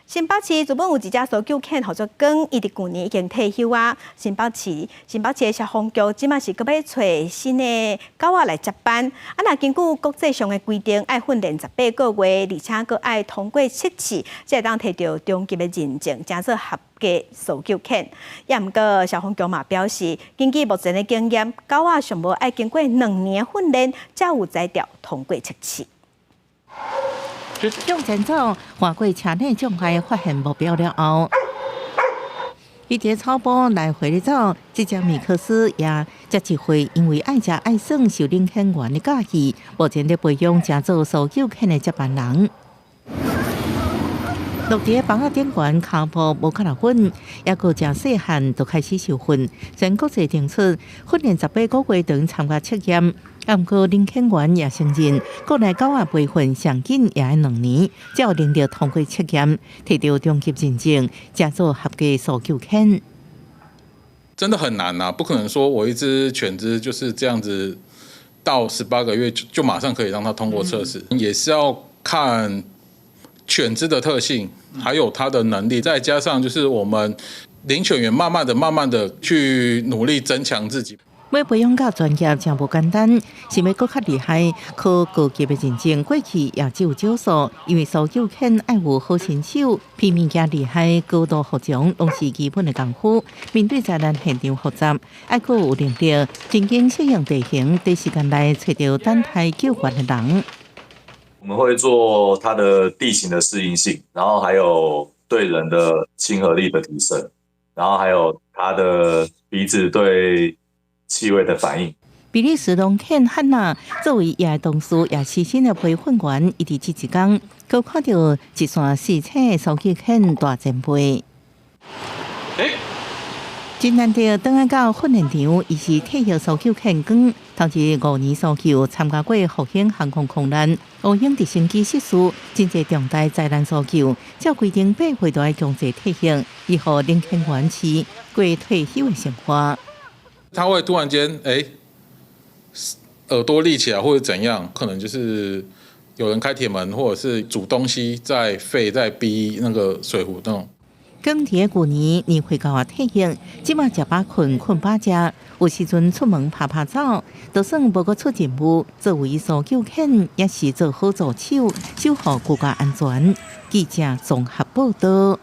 新北市原本有一只搜救犬，叫做光，伊伫去年已经退休啊。新北市的消防局即马是搁要找新的狗仔来接班。啊，若根据国际上的规定，爱训练18个月，而且搁爱通过7次，才会当摕到中级的认证，才做合格搜救犬。也毋过消防局嘛表示，根据目前的经验，狗仔上无爱经过2年训练，才有才调通过7次。向前走，划过车内障碍，发现目标了后，伊伫草坡来回咧走。这只米克斯也才一岁，因为爱食爱耍，受领犬员的教育，目前咧培养成做搜救犬的接班人。落地房仔顶悬骹步无够6分，也个真细汉就开始受训。全国际定出训练18个月等参加测验，啊，毋过领犬员也承认，国内狗仔培训上紧也要2年，才有能力通过测验，摕到中级认证，才做合格搜救犬。真的很难啊，不可能说我一只犬只就是这样子，到18个月就马上可以让它通过测试，也是要看犬只的特性，还有它的能力，再加上就是我们领犬员慢慢的去努力增强自己。要培养到专业真无简单，是要更较厉害，考高级的认证，过去也只有少数。因为搜救犬爱有好身手，皮物件厉害，高度服从，拢是基本的功夫。面对灾难现场复杂，爱阁有能力真经适应地形，短时间内找到等待救援的人。我们会做它的地形的适应性，然后还有对人的亲和力的提升，然后还有它的鼻子对气味的反应。比利时龙犬汉娜作为野同事也细心的培训员，伊伫这一天，佮看到一串4尺的搜救犬大前辈。真难得倒来到训练场，伊是退役搜救犬官，头一5年搜救，参加过复兴航空空难、乌兴直升机失事，真侪重大灾难搜救。照规定8岁就要强制退役，以后领犬员时过退休的生活。他会突然间耳朵立起来或者怎样，可能就是有人开铁门，或者是煮东西在沸在逼那个水壶那种。刚伫旧年年会到退役，即马食饱困饱食，有时阵出门拍拍走，就算无阁出任务，作为搜救犬也是做好助手，守护国家安全。记者综合报道。